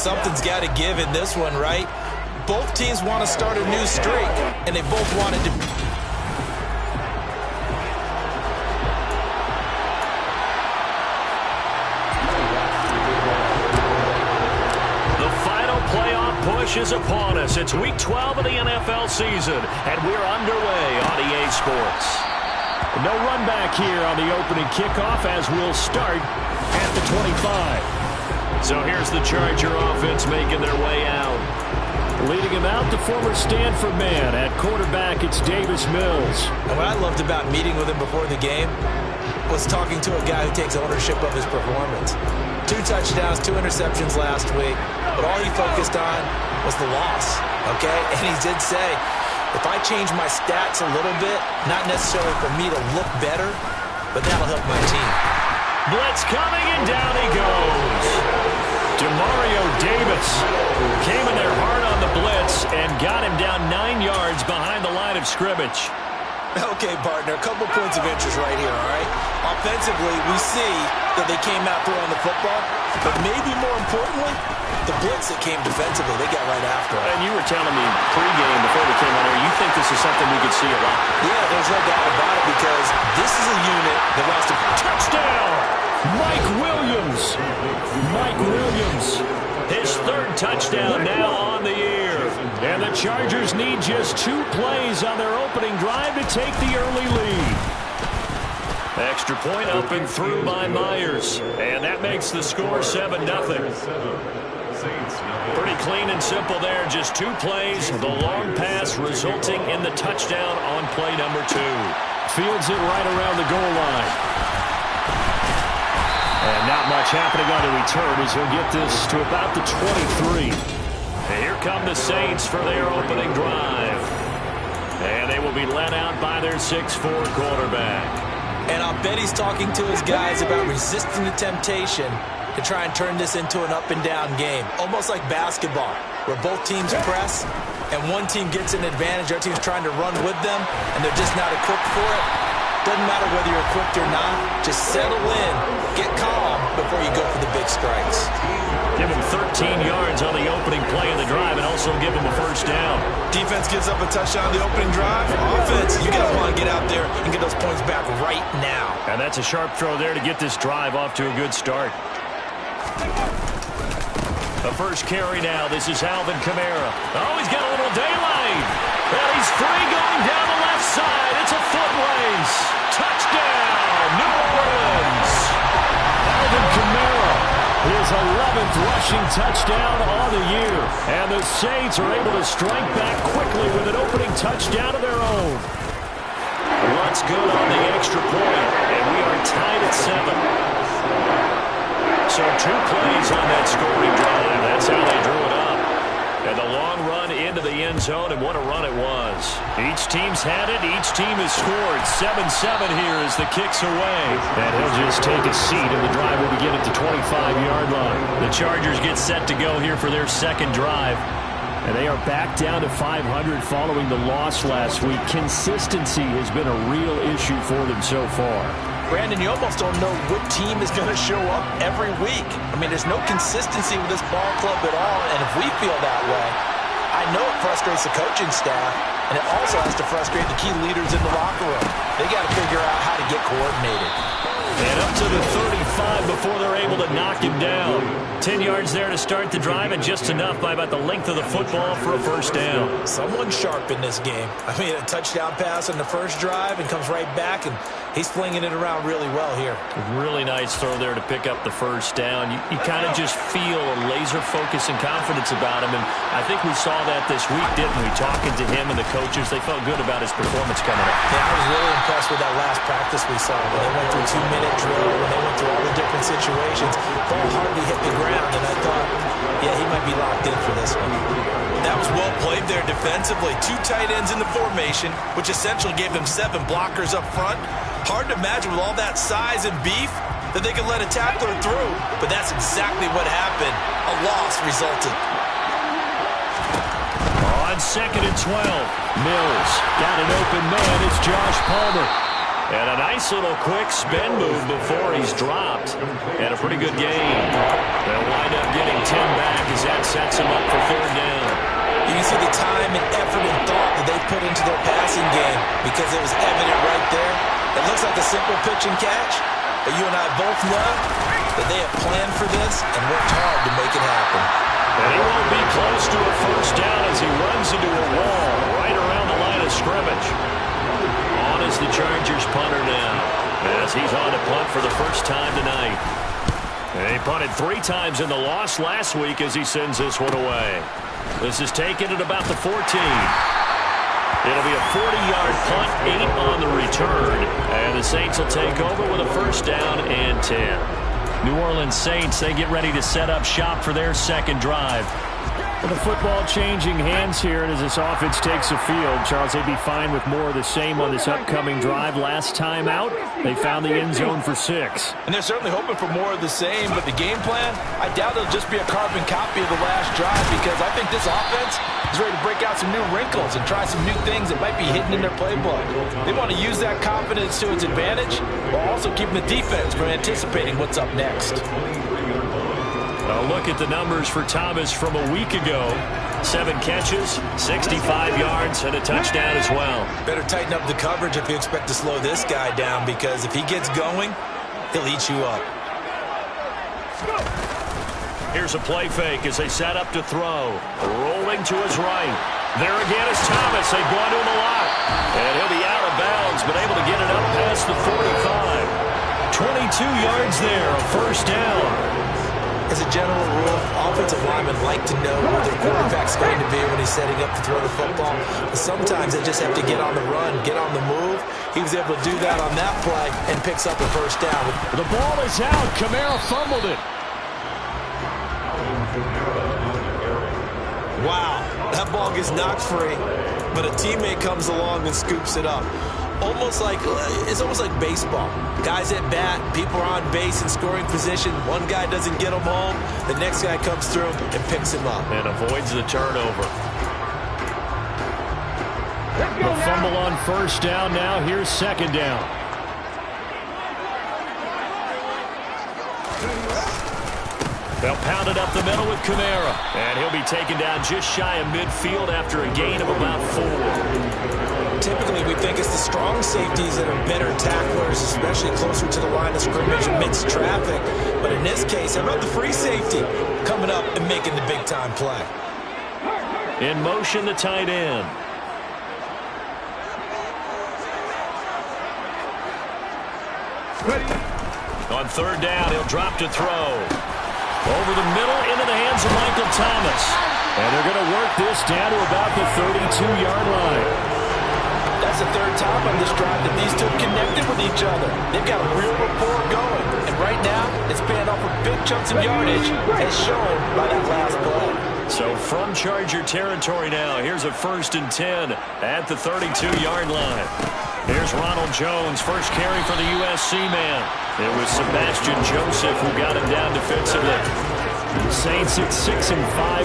something's got to give in this one, right? Both teams want to start a new streak, and they both wanted to. The final playoff push is upon us. It's Week 12 of the NFL season, and we're underway on EA Sports. No run back here on the opening kickoff as we'll start at the 25. So here's the Charger offense making their way out. Leading him out, the former Stanford man. At quarterback, it's Davis Mills. And what I loved about meeting with him before the game was talking to a guy who takes ownership of his performance. 2 touchdowns, 2 interceptions last week, but all he focused on was the loss, okay? And he did say, if I change my stats a little bit, not necessarily for me to look better, but that'll help my team. Blitz coming, and down he goes. Demario Davis came in there hard on the blitz and got him down 9 yards behind the line of scrimmage. Okay, partner, a couple points of interest right here, all right? Offensively, we see that they came out throwing the football, but maybe more importantly, the blitz that came defensively, they got right after it. And you were telling me pregame before we came on here, you think this is something we could see a lot. Yeah, there's no doubt about it because this is a unit that wants to... Touchdown! Mike Williams! Mike Williams, his 3rd touchdown now on the year. And the Chargers need just 2 plays on their opening drive to take the early lead. Extra point up and through by Myers. And that makes the score 7-0. Pretty clean and simple there. Just 2 plays. The long pass resulting in the touchdown on play number 2. Fields it right around the goal line. And not much happening on the return as he'll get this to about the 23. And here come the Saints for their opening drive. And they will be led out by their 6'4 quarterback. And I'll bet he's talking to his guys about resisting the temptation to try and turn this into an up-and-down game. Almost like basketball, where both teams press, and one team gets an advantage, the other team's trying to run with them, and they're just not equipped for it. Doesn't matter whether you're equipped or not. Just settle in, get calm before you go for the big strikes. Give him 13 yards on the opening play of the drive and also give him a 1st down. Defense gives up a touchdown on the opening drive. Offense, you guys want to get out there and get those points back right now. And that's a sharp throw there to get this drive off to a good start. The first carry now. This is Alvin Kamara. Oh, he's got a little daylight. And he's free going down the left side. It's a foot race. Touchdown, New Orleans. Alvin Kamara, his 11th rushing touchdown on the year. And the Saints are able to strike back quickly with an opening touchdown of their own. Runs good on the extra point, and we are tied at 7. So 2 plays on that scoring drive. That's how they drew it up. And the long run into the end zone, and what a run it was. Each team's had it. Each team has scored. 7-7 here as the kick's away. And he'll just take a seat, and the drive will begin at the 25-yard line. The Chargers get set to go here for their 2nd drive. And they are back down to 500 following the loss last week. Consistency has been a real issue for them so far. Brandon, you almost don't know what team is going to show up every week. I mean, there's no consistency with this ball club at all, and if we feel that way, I know it frustrates the coaching staff, and it also has to frustrate the key leaders in the locker room. They got to figure out how to get coordinated. And up to the 35 before they're able to knock him down. 10 yards there to start the drive, and just enough by about the length of the football for a 1st down. Someone's sharp in this game. I mean, a touchdown pass on the first drive and comes right back, and he's flinging it around really well here. Really nice throw there to pick up the 1st down. You kind of just feel a laser focus and confidence about him, and I think we saw that this week, didn't we? Talking to him and the coaches, they felt good about his performance coming up. Yeah, I was really impressed with that last practice we saw when they went through a 2-minute drill, when they went through all the different situations. Ball hardly hit the ground, and I thought, yeah, he might be locked in for this one. That was well played there defensively. 2 tight ends in the formation, which essentially gave them 7 blockers up front. Hard to imagine with all that size and beef that they could let a tackler through, but that's exactly what happened. A loss resulted. On 2nd and 12, Mills got an open man. It's Josh Palmer. And a nice little quick spin move before he's dropped. And a pretty good game. They'll wind up getting 10 back as that sets him up for third down. You can see the time and effort and thought that they put into their passing game because it was evident right there. It looks like a simple pitch and catch, but you and I both know that they have planned for this and worked hard to make it happen. And he won't be close to a first down as he runs into a wall right around the line of scrimmage. On is the Chargers punter now, as he's on to punt for the first time tonight. And he punted 3 times in the loss last week as he sends this one away. This is taken at about the 14. It'll be a 40-yard punt, 8 on the return. And the Saints will take over with a first down and 10. New Orleans Saints, they get ready to set up shop for their second drive. With the football changing hands here, and as this offense takes the field, Charles, they'd be fine with more of the same on this upcoming drive. Last time out, they found the end zone for 6. And they're certainly hoping for more of the same, but the game plan, I doubt it'll just be a carbon copy of the last drive because I think this offense is ready to break out some new wrinkles and try some new things that might be hidden in their playbook. They want to use that confidence to its advantage while also keeping the defense from anticipating what's up next. A look at the numbers for Thomas from a week ago. 7 catches, 65 yards, and a touchdown as well. Better tighten up the coverage if you expect to slow this guy down, because if he gets going, he'll eat you up. Here's a play fake as they set up to throw. Rolling to his right. There again is Thomas. They've gone to him a lot. And he'll be out of bounds, but able to get it up past the 45. 22 yards there, a first down. As a general rule, offensive linemen like to know where their quarterback's going to be when he's setting up to throw the football. But sometimes they just have to get on the run, get on the move. He was able to do that on that play and picks up a first down. The ball is out. Kamara fumbled it. Wow, that ball gets knocked free, but a teammate comes along and scoops it up. It's almost like baseball. Guys at bat, people are on base in scoring position. One guy doesn't get him home. The next guy comes through and picks him up. And avoids the turnover. The fumble on first down now. Here's second down. They'll pound it up the middle with Kamara. And he'll be taken down just shy of midfield after a gain of about 4. Typically, we think it's the strong safeties that are better tacklers, especially closer to the line of scrimmage amidst traffic. But in this case, how about the free safety coming up and making the big-time play? In motion, the tight end. Ready. On third down, he'll drop to throw. Over the middle, into the hands of Michael Thomas. And they're going to work this down to about the 32-yard line. That's the third time on this drive that these two connected with each other. They've got a real rapport going. And right now, it's paying off with big chunks of yardage, as shown by that last play. So from Charger territory now, here's a 1st and 10 at the 32-yard line. Here's Ronald Jones, first carry for the USC man. It was Sebastian Joseph who got him down defensively. Saints at 6-5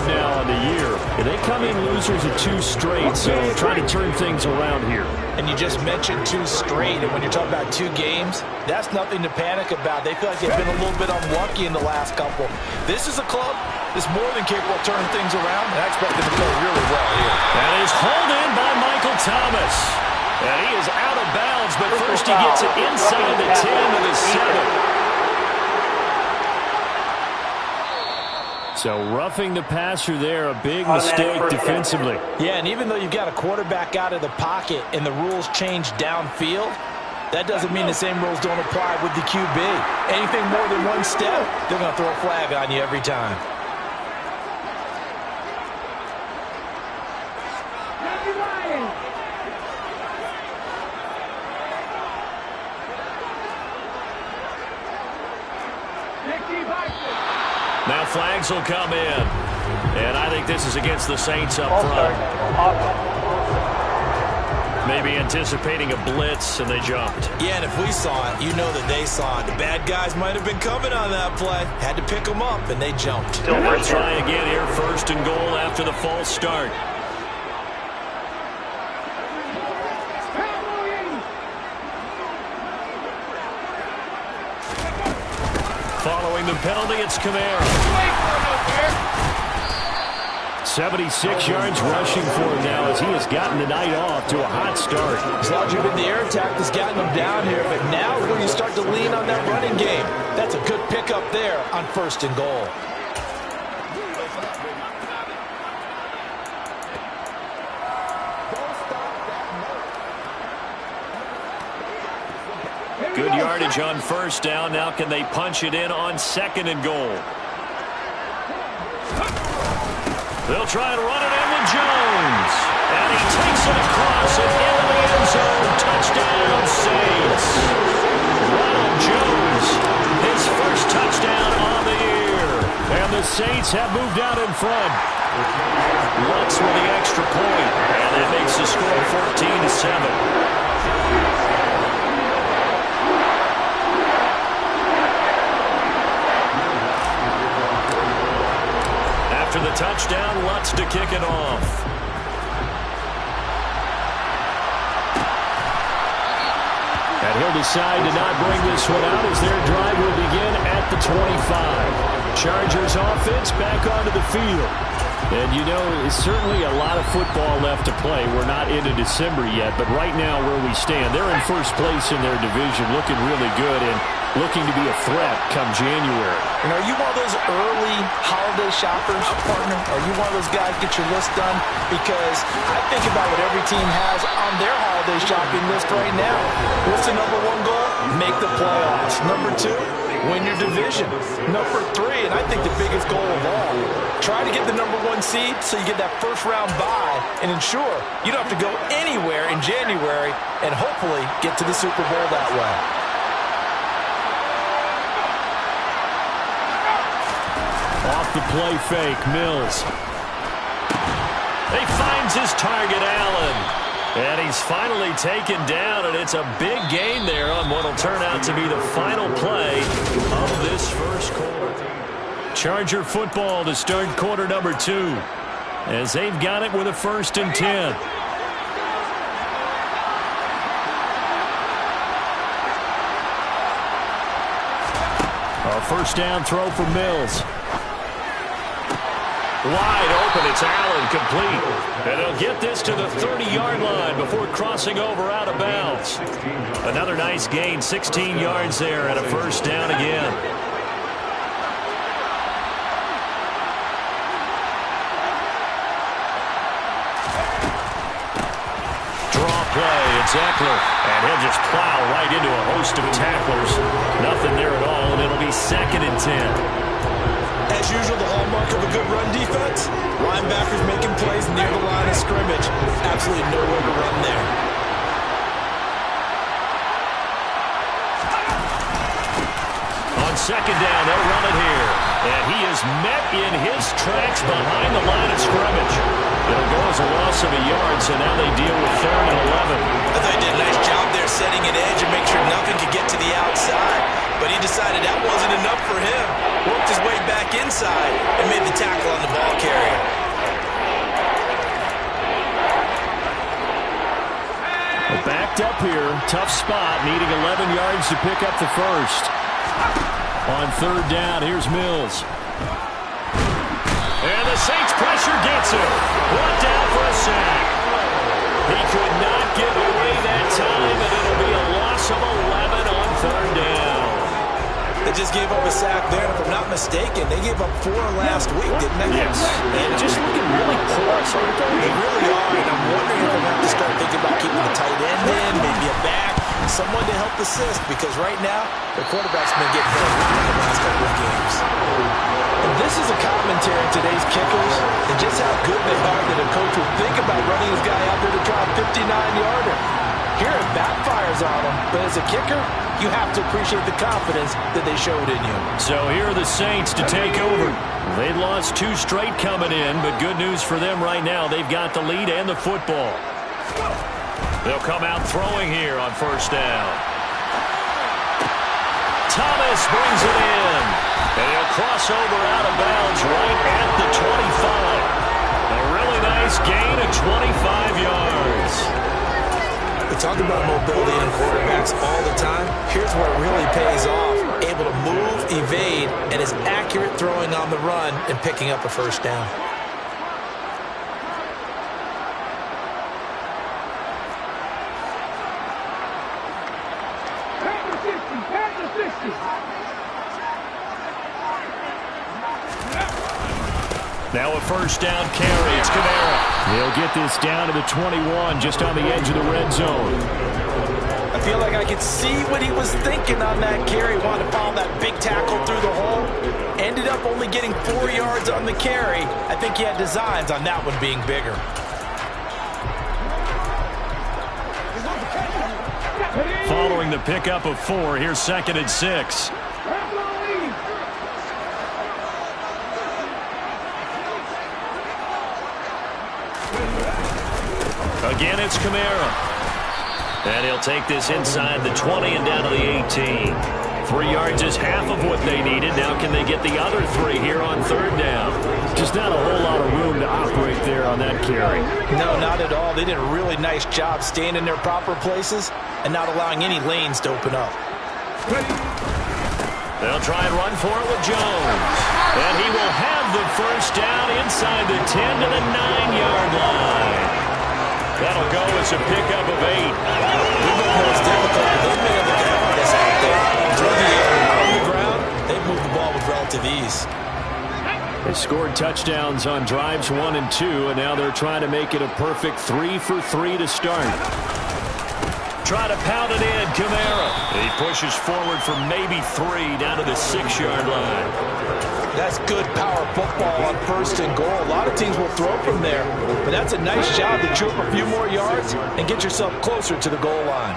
now on the year. They come in losers of 2 straight, so trying to turn things around here. And you just mentioned 2 straight, and when you're talking about 2 games, that's nothing to panic about. They feel like they've been a little bit unlucky in the last couple. This is a club that's more than capable of turning things around, and I expect them to play really well here. That is hauled in by Michael Thomas. And he is out of bounds, but first he gets it inside the 10 to the 7. So roughing the passer there, a big mistake defensively. Yeah, and even though you've got a quarterback out of the pocket and the rules change downfield, that doesn't mean the same rules don't apply with the QB. Anything more than 1 step, they're going to throw a flag on you every time. Now flags will come in. And I think this is against the Saints up front. Maybe anticipating a blitz, and they jumped. Yeah, and if we saw it, you know that they saw it. The bad guys might have been coming on that play. Had to pick them up, and they jumped. And they'll try again here, 1st and goal after the false start. Following the penalty, it's Kamara. 76 yards rushing for him now as he has gotten the night off to a hot start. As largely been the air attack that's gotten them down here, but now is where you start to lean on that running game. That's a good pickup there on 1st and goal. Good yardage on 1st down. Now can they punch it in on 2nd and goal? They'll try and run it in with Jones. And he takes it across and into the end zone. Touchdown, Saints. Ronald Jones, his first touchdown on the year. And the Saints have moved out in front. Lutz with the extra point. And it makes the score 14-7. After the touchdown, Lutz to kick it off. And he'll decide to not bring this one out as their drive will begin at the 25. Chargers offense back onto the field. And, you know, it's certainly a lot of football left to play. We're not into December yet, but right now where we stand, they're in 1st place in their division, looking really good and looking to be a threat come January. And are you one of those early holiday shoppers, partner? Are you one of those guys get your list done? Because I think about what every team has on their holiday shopping list right now. What's the number 1 goal? Make the playoffs. Number 2, win your division. Number 3, and I think the biggest goal of all, try to get the number 1 seed so you get that 1st round bye and ensure you don't have to go anywhere in January and hopefully get to the Super Bowl that way. Off the play fake, Mills. He finds his target, Allen. And he's finally taken down, and it's a big gain there on what will turn out to be the final play of this 1st quarter. Charger football to start quarter number 2 as they've got it with a 1st and 10. A 1st down throw for Mills. Wide open, it's Allen, complete. And they'll get this to the 30-yard line before crossing over out of bounds. Another nice gain, 16 yards there, and a 1st down again. Draw play, it's Eckler, and he'll just plow right into a host of tacklers. Nothing there at all, and it'll be 2nd and 10. As usual, the hallmark of a good run defense, linebackers making plays near the line of scrimmage. Absolutely nowhere to run there. On 2nd down, they'll run it here. And he is met in his tracks behind the line of scrimmage. It'll go as a loss of a yard, so now they deal with 3rd and 11. I thought he did a nice job there setting an edge and make sure nothing could get to the outside. But he decided that wasn't enough for him. Worked his way back inside and made the tackle on the ball carrier. Backed up here, tough spot, needing 11 yards to pick up the 1st. On 3rd down, here's Mills. And the Saints pressure gets him. Brought down for a sack. He could not get away that time, and it'll be a loss of 11 on 3rd down. They just gave up a sack there, and if I'm not mistaken, they gave up 4 last week, didn't they? Yes. And just looking really poor so far. They really are, and I'm wondering if I'm going to have to start thinking about keeping the tight end in, maybe a back, someone to help assist, because right now, the quarterback's been getting hit in the last couple of games. And this is a commentary on today's kickers and just how good they are that a coach would think about running his guy out there to try a 59-yarder. Here it backfires on him, but as a kicker, you have to appreciate the confidence that they showed in you. So here are the Saints to take over. They'd lost 2 straight coming in, but good news for them right now. They've got the lead and the football. They'll come out throwing here on 1st down. Thomas brings it in. And he'll cross over out of bounds right at the 25. A really nice gain of 25 yards. We talk about mobility in quarterbacks all the time. Here's where it really pays off. Able to move, evade, and is accurate throwing on the run and picking up a 1st down. Now a first down carry. It's Kamara. He'll get this down to the 21, just on the edge of the red zone. I feel like I could see what he was thinking on that carry. Wanted to follow that big tackle through the hole. Ended up only getting 4 yards on the carry. I think he had designs on that one being bigger. Following the pickup of 4, here's 2nd and 6. Again, it's Kamara. And he'll take this inside the 20 and down to the 18. 3 yards is half of what they needed. Now can they get the other 3 here on 3rd down? Just not a whole lot of room to operate there on that carry. No, not at all. They did a really nice job staying in their proper places and not allowing any lanes to open up. They'll try and run for it with Jones. And he will have the first down inside the 10 to the 9-yard line. That'll go as a pickup of 8. It's difficult. They've been able to get on this out there. Through the air, on the ground, they've moved the ball with relative ease. They scored touchdowns on drives 1 and 2, and now they're trying to make it a perfect 3 for 3 to start. Try to pound it in, Kamara. He pushes forward for maybe 3 down to the 6-yard line. That's good power football on 1st and goal. A lot of teams will throw from there, but that's a nice job to chew up a few more yards and get yourself closer to the goal line.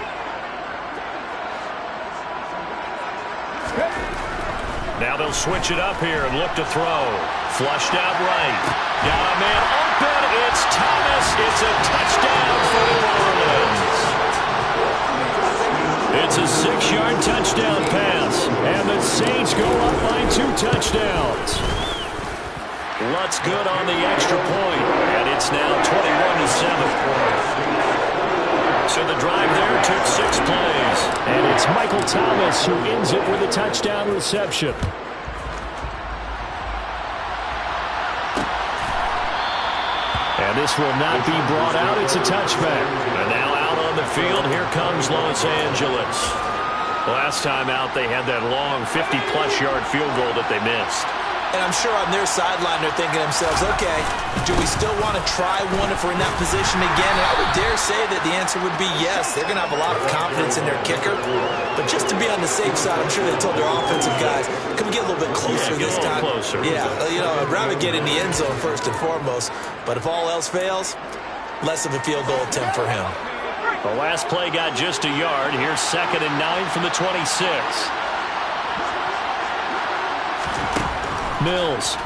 Now they'll switch it up here and look to throw. Flushed out right. Got a man open. It's Thomas. It's a touchdown for New Orleans. It's a 6-yard touchdown pass, and the Saints go up by 2 touchdowns. Lutz good on the extra point, and it's now 21-7. So the drive there took 6 plays, and it's Michael Thomas who ends it with a touchdown reception. And this will not be brought out. It's a touchback. And now out on the field, here comes Los Angeles. Last time out, they had that long 50-plus yard field goal that they missed. And I'm sure on their sideline they're thinking to themselves, okay, do we still want to try one if we're in that position again? And I would dare say that the answer would be yes. They're going to have a lot of confidence in their kicker. But just to be on the safe side, I'm sure they told their offensive guys, can we get a little bit closer this time? Closer. Yeah, you know, I'd rather get in the end zone first and foremost. But if all else fails, less of a field goal attempt for him. The last play got just a yard. Here's 2nd and 9 from the 26. Mills.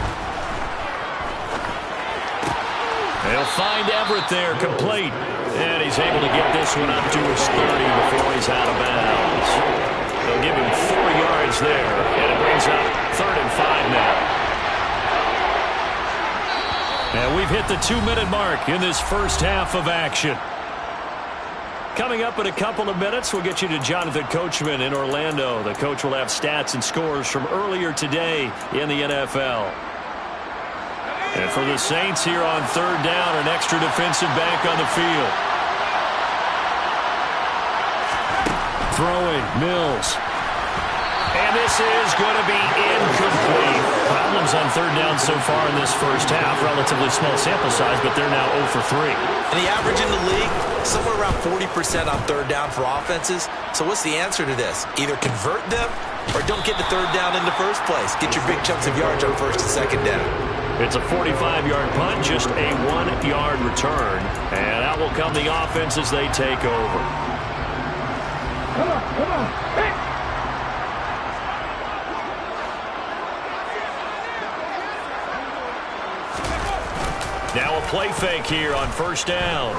They'll find Everett there, complete. And he's able to get this one up to his 30 before he's out of bounds. They'll give him 4 yards there, and it brings up 3rd and 5 now. And we've hit the 2-minute mark in this first half of action. Coming up in a couple of minutes, we'll get you to Jonathan Coachman in Orlando. The coach will have stats and scores from earlier today in the NFL. And for the Saints here on 3rd down, an extra defensive back on the field. Throwing, Mills. And this is going to be incomplete. Problems on 3rd down so far in this first half. Relatively small sample size, but they're now 0 for 3. And the average in the league, somewhere around 40% on 3rd down for offenses. So what's the answer to this? Either convert them or don't get the 3rd down in the first place. Get your big chunks of yards on 1st and 2nd down. It's a 45-yard punt, just a 1-yard return. And out will come the offense as they take over. Come on, hey! Now a play fake here on 1st down.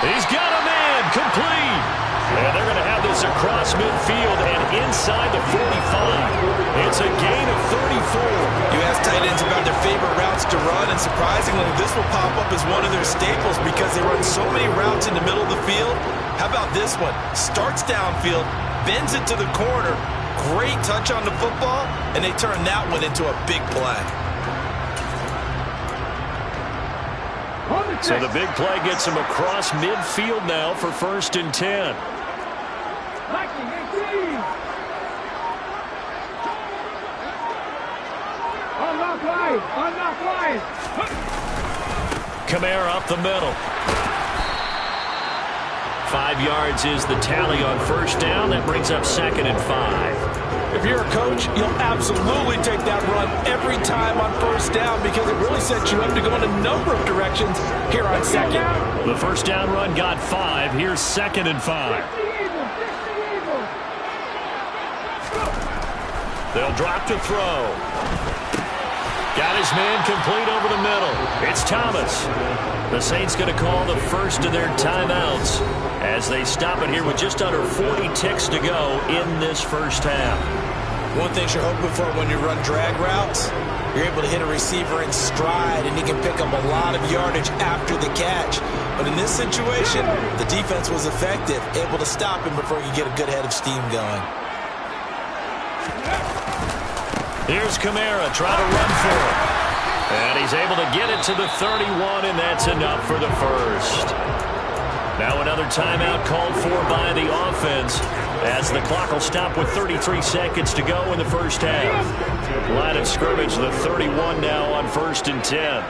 He's got a man, complete. And they're going to have this across midfield and inside the 45. It's a gain of 34. You ask tight ends about their favorite routes to run, and surprisingly, this will pop up as one of their staples because they run so many routes in the middle of the field. How about this one? Starts downfield, bends it to the corner, great touch on the football, and they turn that one into a big play. So the big play gets him across midfield now for 1st and 10. Hey, I'm not flying. Kamara up the middle. 5 yards is the tally on first down. That brings up 2nd and 5. If you're a coach, you'll absolutely take that run every time on first down because it really sets you up to go in a number of directions here on second. The first down run got 5. Here's 2nd and 5. They'll drop to throw. Got his man complete over the middle. It's Thomas. The Saints going to call the first of their timeouts as they stop it here with just under 40 ticks to go in this first half. One thing you're hoping for when you run drag routes, you're able to hit a receiver in stride and he can pick up a lot of yardage after the catch. But in this situation, the defense was effective, able to stop him before you get a good head of steam going. Here's Kamara trying to run for it. And he's able to get it to the 31, and that's enough for the first. Now another timeout called for by the offense as the clock will stop with 33 seconds to go in the first half. Line of scrimmage, the 31 now on 1st and 10.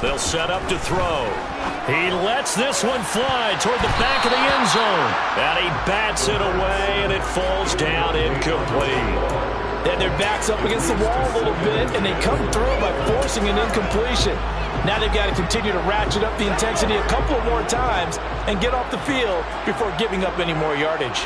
They'll set up to throw. He lets this one fly toward the back of the end zone. And he bats it away, and it falls down incomplete. Then their back's up against the wall a little bit, and they come through by forcing an incompletion. Now they've got to continue to ratchet up the intensity a couple of more times and get off the field before giving up any more yardage.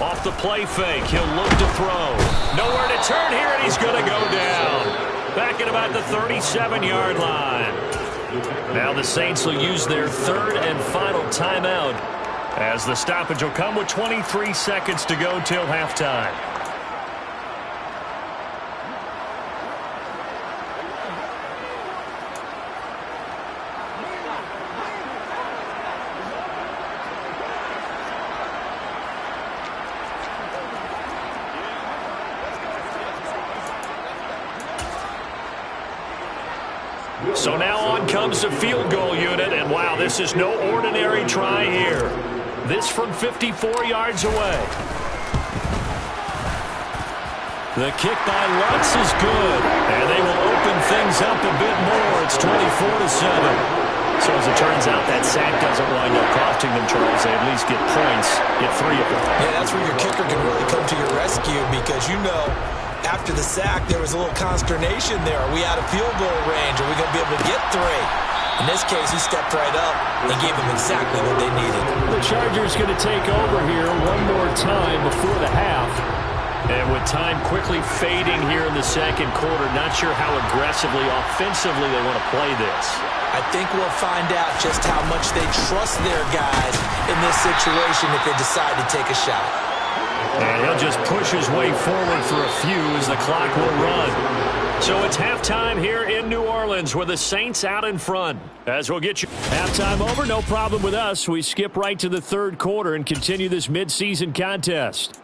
Off the play fake, he'll look to throw. Nowhere to turn here, and he's going to go down. Back at about the 37-yard line. Now the Saints will use their 3rd and final timeout as the stoppage will come with 23 seconds to go till halftime. So now on comes the field goal unit, and wow, this is no ordinary try here. This from 54 yards away. The kick by Lutz is good, and they will open things up a bit more. It's 24-7. So as it turns out, that sack doesn't wind up costing them, Charles. They at least get points, get 3 of them. Yeah, that's where your kicker can really come to your rescue because you know after the sack, there was a little consternation there. Are we out of field goal range? Are we going to be able to get 3? In this case, he stepped right up and gave them exactly what they needed. The Chargers going to take over here one more time before the half. And with time quickly fading here in the second quarter, not sure how aggressively, offensively they want to play this. I think we'll find out just how much they trust their guys in this situation if they decide to take a shot. And he'll just push his way forward for a few as the clock will run. So it's halftime here in New Orleans with the Saints out in front. As we'll get you halftime over, no problem with us. We skip right to the 3rd quarter and continue this midseason contest.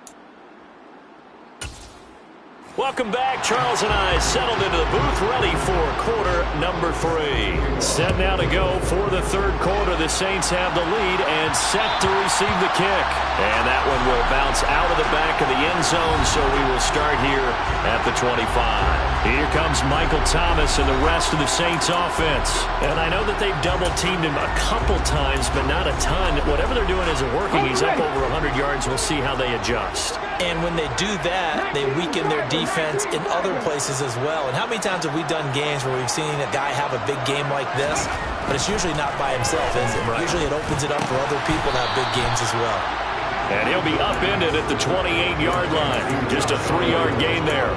Welcome back. Charles and I settled into the booth, ready for quarter number 3. Set now to go for the 3rd quarter. The Saints have the lead and set to receive the kick. And that one will bounce out of the back of the end zone, so we will start here at the 25. Here comes Michael Thomas and the rest of the Saints offense. And I know that they've double-teamed him a couple times, but not a ton. Whatever they're doing isn't working. He's up over 100 yards. We'll see how they adjust. And when they do that, they weaken their defense in other places as well. And how many times have we done games where we've seen a guy have a big game like this, but it's usually not by himself, is it? Right. Usually it opens it up for other people to have big games as well. And he'll be upended at the 28-yard line. Just a 3-yard gain there.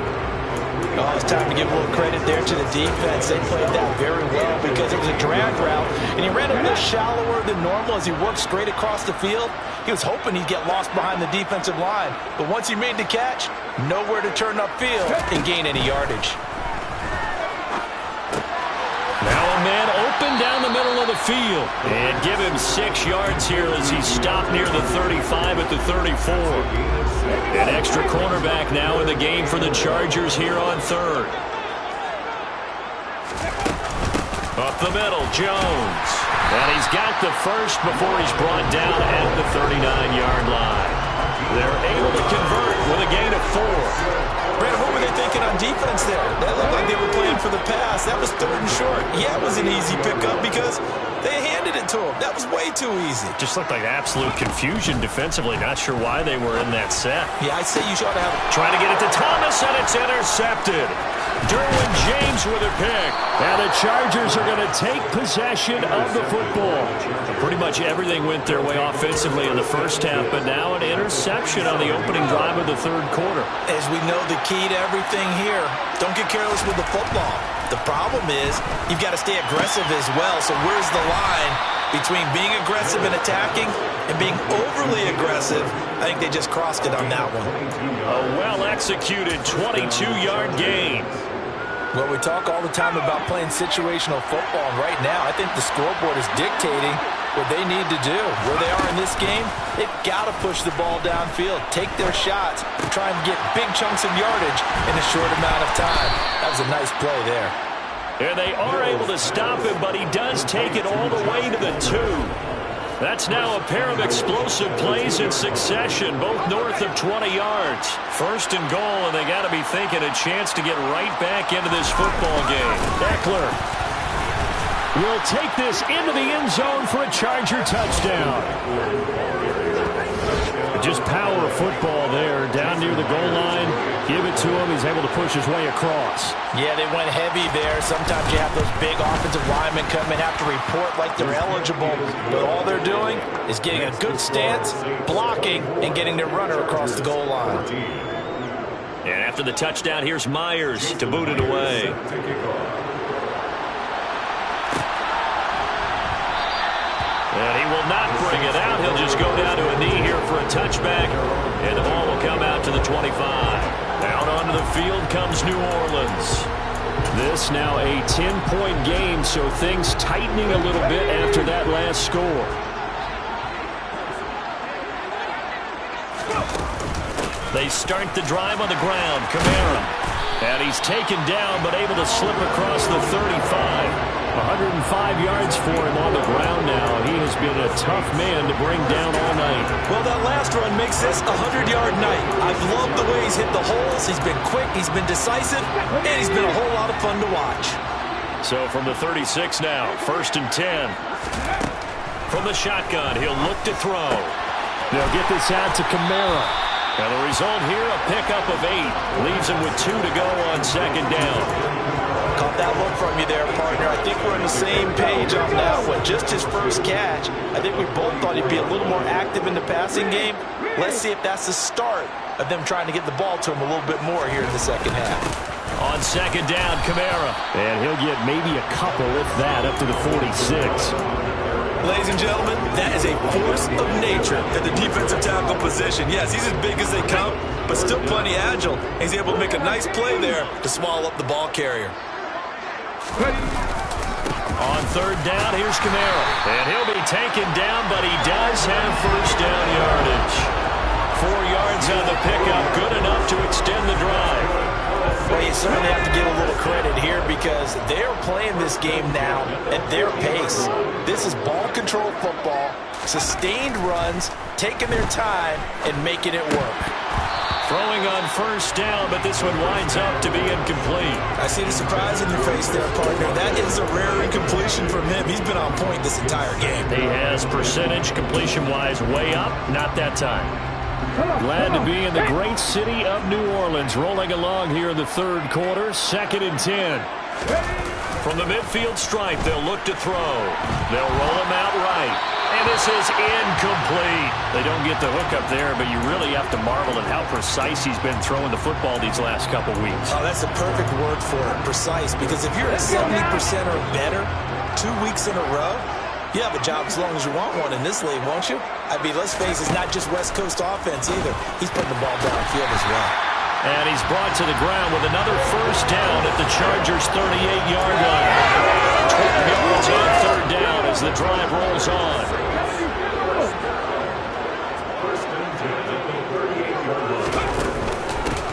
Oh, it's time to give a little credit there to the defense. They played that very well because it was a drag route, and he ran a little shallower than normal as he worked straight across the field. He was hoping he'd get lost behind the defensive line, but once he made the catch, nowhere to turn upfield and gain any yardage. Now a man open down the middle of the field. And give him 6 yards here as he stopped near the 35 at the 34. An extra cornerback now in the game for the Chargers here on third. Up the middle, Jones. And he's got the first before he's brought down at the 39-yard line. They're able to convert with a gain of 4. Brandon, what were they thinking on defense there? That looked like they were playing for the pass. That was 3rd and short. Yeah, it was an easy pickup because they handed it to him. That was way too easy. Just looked like absolute confusion defensively. Not sure why they were in that set. Yeah, I'd say you should have it. Trying to get it to Thomas, and it's intercepted. Derwin James with a pick. And the Chargers are going to take possession of the football. Pretty much everything went their way offensively in the first half, but now an interception on the opening drive of the 3rd quarter. As we know, the key to everything here, don't get careless with the football. The problem is you've got to stay aggressive as well. So where's the line between being aggressive and attacking and being overly aggressive? I think they just crossed it on that one. A well-executed 22-yard gain. Well, we talk all the time about playing situational football, and right now I think the scoreboard is dictating what they need to do. Where they are in this game, they've got to push the ball downfield, take their shots, try and get big chunks of yardage in a short amount of time. That was a nice play there. And they are able to stop him, but he does take it all the way to the 2. That's now a pair of explosive plays in succession, both north of 20 yards. 1st and goal, and they got to be thinking a chance to get right back into this football game. Eckler will take this into the end zone for a Charger touchdown. Just power football there, down near the goal line. Give it to him. He's able to push his way across. Yeah, they went heavy there. Sometimes you have those big offensive linemen come and have to report like they're eligible. But all they're doing is getting a good stance, blocking, and getting their runner across the goal line. And after the touchdown, here's Myers to boot it away. And he will not bring it out. He'll just go down to a knee here for a touchback. And the ball will come out to the 25. Out onto the field comes New Orleans. This now a 10-point game, so things tightening a little bit after that last score. They start the drive on the ground. Kamara. And he's taken down, but able to slip across the 35. 105 yards for him on the ground now. He has been a tough man to bring down all night. Well, that last run makes this a 100-yard night. I've loved the way he's hit the holes. He's been quick, he's been decisive, and he's been a whole lot of fun to watch. So from the 36 now, 1st and 10. From the shotgun, he'll look to throw. They'll get this out to Kamara. And the result here, a pickup of 8. Leaves him with 2 to go on 2nd down. Caught that look from you there, partner. I think we're on the same page on that one. Just his first catch. I think we both thought he'd be a little more active in the passing game. Let's see if that's the start of them trying to get the ball to him a little bit more here in the 2nd half. On 2nd down, Kamara. And he'll get maybe a couple, if that, up to the 46. Ladies and gentlemen, that is a force of nature at the defensive tackle position. Yes, he's as big as they come, but still plenty agile. He's able to make a nice play there to swallow up the ball carrier. On 3rd down, here's Kamara. And he'll be taken down, but he does have 1st down yardage. 4 yards on the pickup, good enough to extend the drive. Well, you certainly have to give a little credit here because they're playing this game now at their pace. This is ball control football, sustained runs, taking their time, and making it work. Throwing on 1st down, but this one winds up to be incomplete. I see the surprise in your face there, partner. That is a rare incompletion from him. He's been on point this entire game. He has percentage completion-wise way up, not that time. Glad to be in the great city of New Orleans, rolling along here in the 3rd quarter, 2nd and 10. From the midfield stripe, they'll look to throw. They'll roll him out right. And this is incomplete. They don't get the hook up there, but you really have to marvel at how precise he's been throwing the football these last couple weeks. Oh, that's a perfect word for it, precise. Because if you're at 70% or better 2 weeks in a row, you have a job as long as you want one in this league, won't you? I mean, let's face it, it's not just West Coast offense either. He's putting the ball downfield as well. And he's brought to the ground with another first down at the Chargers' 38-yard line. 12 yards on third down as the drive rolls on.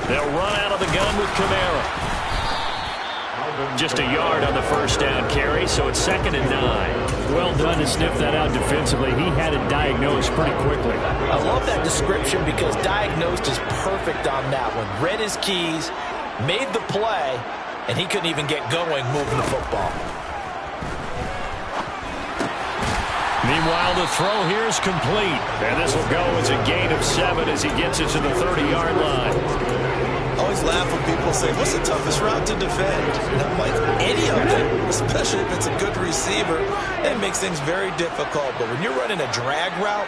They'll run out of the gun with Kamara. Just a yard on the first down carry, so it's 2nd and 9. Well done to sniff that out defensively. He had it diagnosed pretty quickly. I love that description because diagnosed is perfect on that one. Read his keys, made the play, and he couldn't even get going moving the football. Meanwhile, the throw here is complete. And this will go as a gain of 7 as he gets it to the 30-yard line. I always laugh when people say, what's the toughest route to defend? And I'm like, any of them, especially if it's a good receiver, that makes things very difficult. But when you're running a drag route,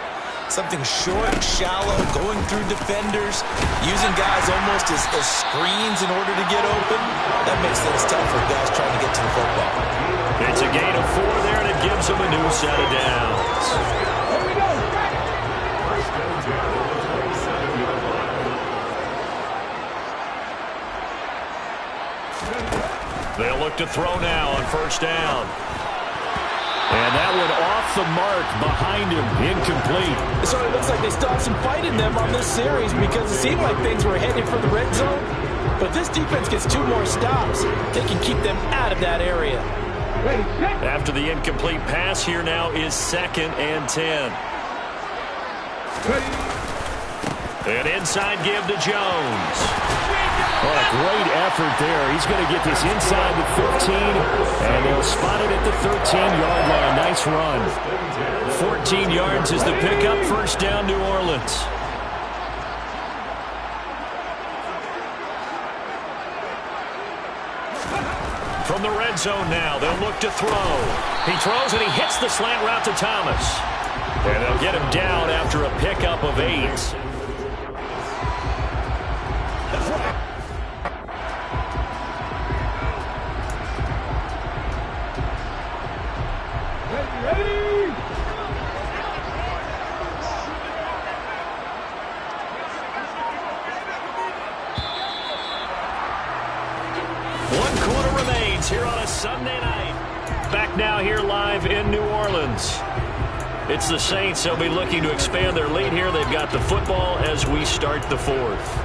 something short, shallow, going through defenders, using guys almost as screens in order to get open, that makes things tough for guys trying to get to the football. It's a gain of 4 there, and it gives them a new set of downs. They'll look to throw now on first down. And that one off the mark behind him, incomplete. It sort of looks like they still have some fight in them on this series because it seemed like things were headed for the red zone. But this defense gets 2 more stops. They can keep them out of that area. After the incomplete pass, here now is 2nd and 10. An inside give to Jones. What a great effort there. He's going to get this inside the 15, and they'll spot it at the 13-yard line. Nice run. 14 yards is the pickup. First down, New Orleans. From the red zone now, they'll look to throw. He throws, and he hits the slant route to Thomas. And they'll get him down after a pickup of 8. Here on a Sunday night. Back now here live in New Orleans. It's the Saints. They'll be looking to expand their lead here. They've got the football as we start the 4th.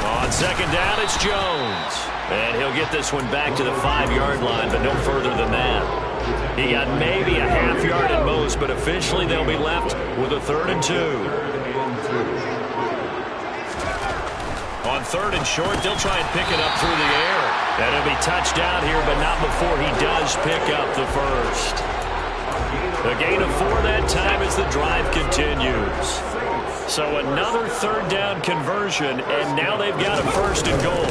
On second down, it's Jones. And he'll get this one back to the 5-yard line, but no further than that. He got maybe a half yard at most, but officially they'll be left with a 3rd and 2. On 3rd and short, they'll try and pick it up through the air. And it'll be touchdown here, but not before he does pick up the first. A gain of 4 that time as the drive continues. So another 3rd down conversion, and now they've got a 1st and goal.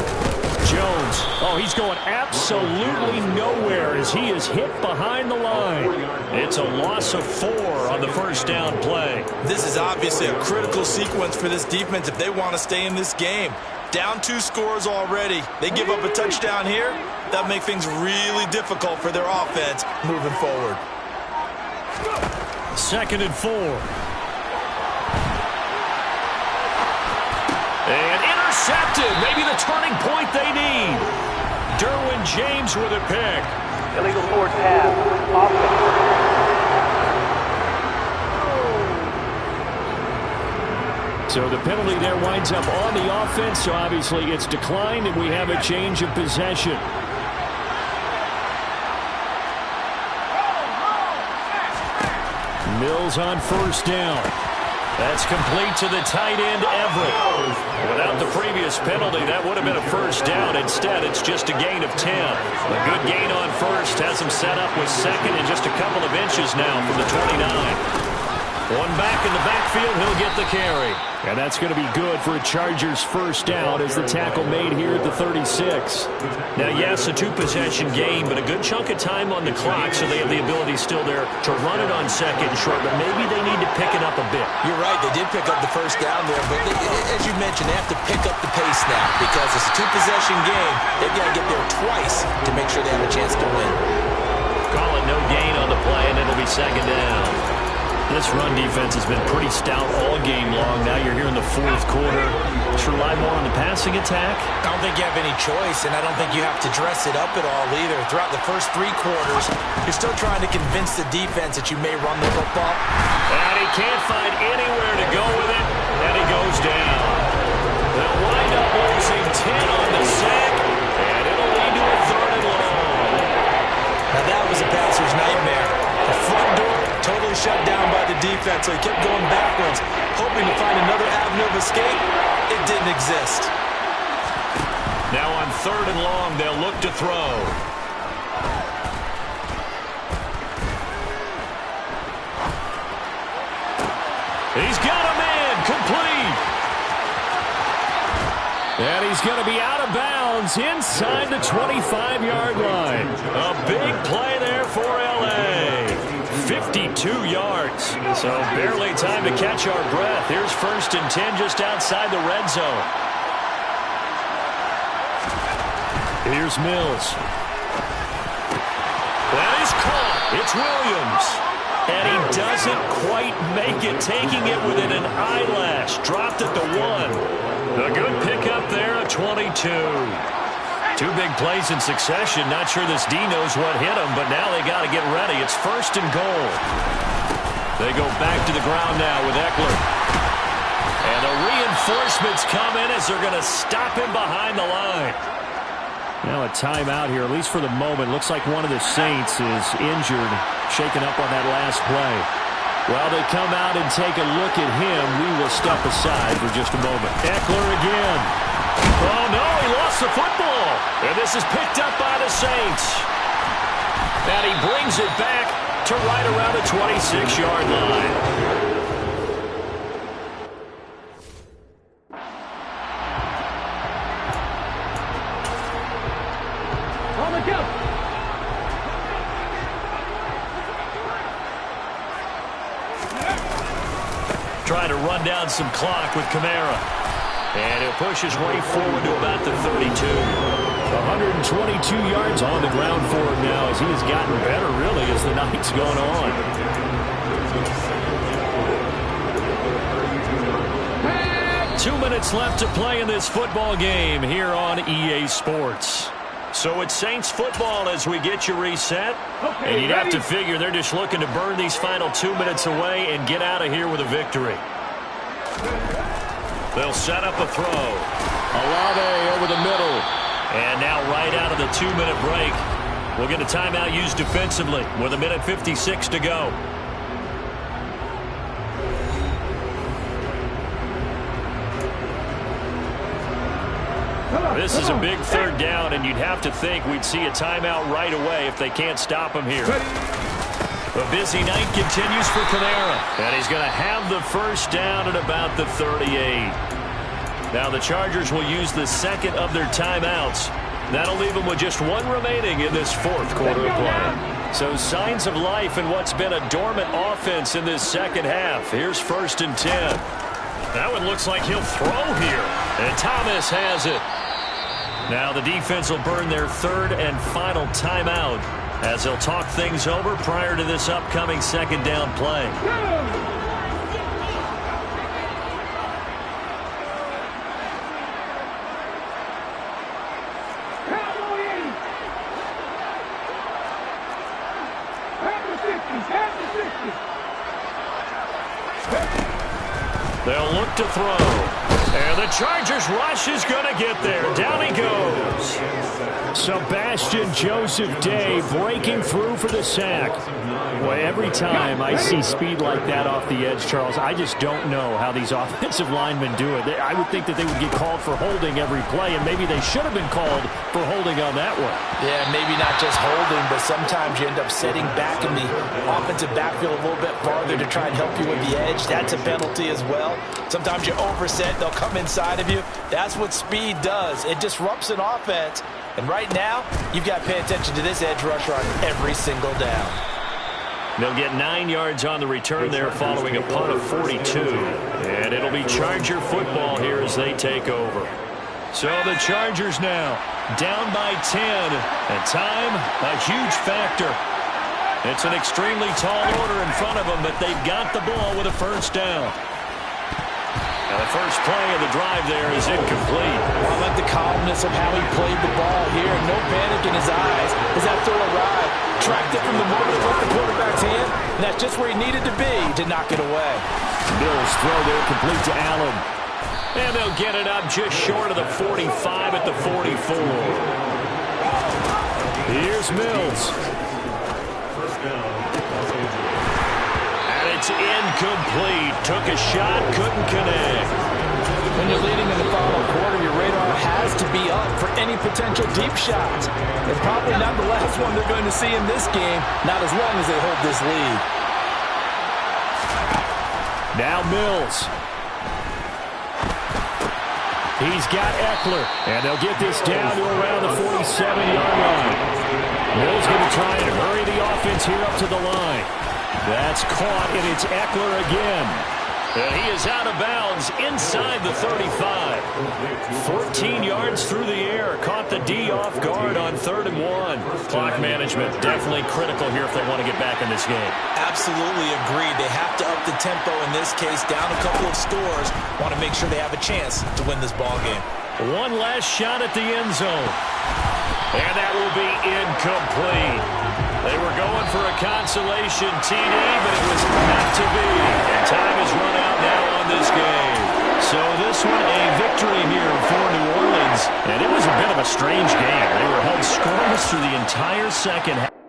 Jones, oh, he's going absolutely nowhere as he is hit behind the line. It's a loss of 4 on the first down play. This is obviously a critical sequence for this defense if they want to stay in this game. Down 2 scores already. They give up a touchdown here. That'll make things really difficult for their offense moving forward. 2nd and 4. And intercepted. Maybe the turning point they need. Derwin James with a pick. Illegal forward pass. So the penalty there winds up on the offense. So obviously it's declined, and we have a change of possession. Mills on first down. That's complete to the tight end, Everett. Without the previous penalty, that would have been a first down. Instead, it's just a gain of 10. A good gain on first has him set up with second and just a couple of inches now from the 29. One back in the backfield, he'll get the carry. And that's going to be good for a Chargers first down as the tackle made here at the 36. Now, yes, a two-possession game, but a good chunk of time on the clock, so they have the ability still there to run it on second and short, but maybe they need to pick it up a bit. You're right, they did pick up the first down there, but as you mentioned, they have to pick up the pace now because it's a two-possession game. They've got to get there twice to make sure they have a chance to win. Call it no gain on the play, and it'll be second down. This run defense has been pretty stout all game long. Now you're here in the fourth quarter. Should rely more on the passing attack. I don't think you have any choice, and I don't think you have to dress it up at all either. Throughout the first three quarters, you're still trying to convince the defense that you may run the football. And he can't find anywhere to go with it, and he goes down. They'll wind up losing 10 on the sack, and it'll lead to a third and long. Now that was a passer's nightmare. The front door totally shut down by the defense, so he kept going backwards, hoping to find another avenue of escape. It didn't exist. Now on third and long, they'll look to throw. He's got him in, complete. And he's going to be out of bounds inside the 25-yard line. A big play there for L.A. 52 yards. So barely time to catch our breath. Here's 1st and 10 just outside the red zone. Here's Mills. That is caught. It's Williams. And he doesn't quite make it, taking it within an eyelash. Dropped at the 1. A good pickup there at 22. Two big plays in succession. Not sure this D knows what hit him, but now they got to get ready. It's 1st and goal. They go back to the ground now with Eckler. And the reinforcements come in as they're going to stop him behind the line. Now a timeout here, at least for the moment. Looks like one of the Saints is injured, shaken up on that last play. While they come out and take a look at him, we will step aside for just a moment. Eckler again. Oh, no, he lost the football. And this is picked up by the Saints. And he brings it back to right around the 26-yard line. On the go. Trying to run down some clock with Kamara. And he'll push his way forward to about the 32. 122 yards on the ground for him now as he has gotten better, really, as the night's gone on. 2 minutes left to play in this football game here on EA Sports. So it's Saints football as we get you reset. Okay, and you'd have to figure they're just looking to burn these final 2 minutes away and get out of here with a victory. They'll set up a throw. Olave over the middle. And now right out of the 2-minute break, we'll get a timeout used defensively with 1:56 to go. This is a big third down, and you'd have to think we'd see a timeout right away if they can't stop him here. A busy night continues for Kamara, and he's going to have the first down at about the 38. Now the Chargers will use the second of their timeouts. That'll leave them with just one remaining in this fourth quarter of play. So signs of life in what's been a dormant offense in this second half. Here's 1st and 10. That one looks like he'll throw here, and Thomas has it. Now the defense will burn their third and final timeout as they'll talk things over prior to this upcoming second down play. They'll look to throw. And The Chargers rush is going to get there. Down he goes. Sebastian Joseph Day breaking through for the sack. Boy, every time I see speed like that off the edge, Charles, I just don't know how these offensive linemen do it. I would think that they would get called for holding every play, and maybe they should have been called for holding on that one. Yeah, maybe not just holding, but sometimes you end up setting back in the offensive backfield a little bit farther to try and help you with the edge. That's a penalty as well. Sometimes you overset, they'll come inside of you. That's what speed does. It disrupts an offense. And right now, you've got to pay attention to this edge rusher on every single down. They'll get 9 yards on the return there following a punt of 42. And it'll be Charger football here as they take over. So the Chargers now down by 10. And time, a huge factor. It's an extremely tall order in front of them, but they've got the ball with a first down. Now the first play of the drive there is incomplete. I like the calmness of how he played the ball here. No panic in his eyes as that throw arrived. Tracked it from the moment it left the quarterback's hand, and that's just where he needed to be to knock it away. Mills throw there complete to Allen. And they'll get it up just short of the 45 at the 44. Here's Mills. It's incomplete. Took a shot, couldn't connect. When you're leading in the final quarter, your radar has to be up for any potential deep shots. It's probably not the last one they're going to see in this game, not as long as they hold this lead. Now Mills. He's got Eckler, and they'll get this down to around the 47-yard line. Mills going to try and hurry the offense here up to the line. That's caught, and it's Eckler again. And he is out of bounds inside the 35. 14 yards through the air. Caught the D off guard on 3rd and 1. Clock management definitely critical here if they want to get back in this game. Absolutely agreed. They have to up the tempo in this case, down a couple of scores. Want to make sure they have a chance to win this ball game. One last shot at the end zone. And that will be incomplete. They were going for a consolation TD, but it was not to be. And time is run out now on this game. So this one a victory here for New Orleans. And it was a bit of a strange game. They were held scoreless through the entire second half.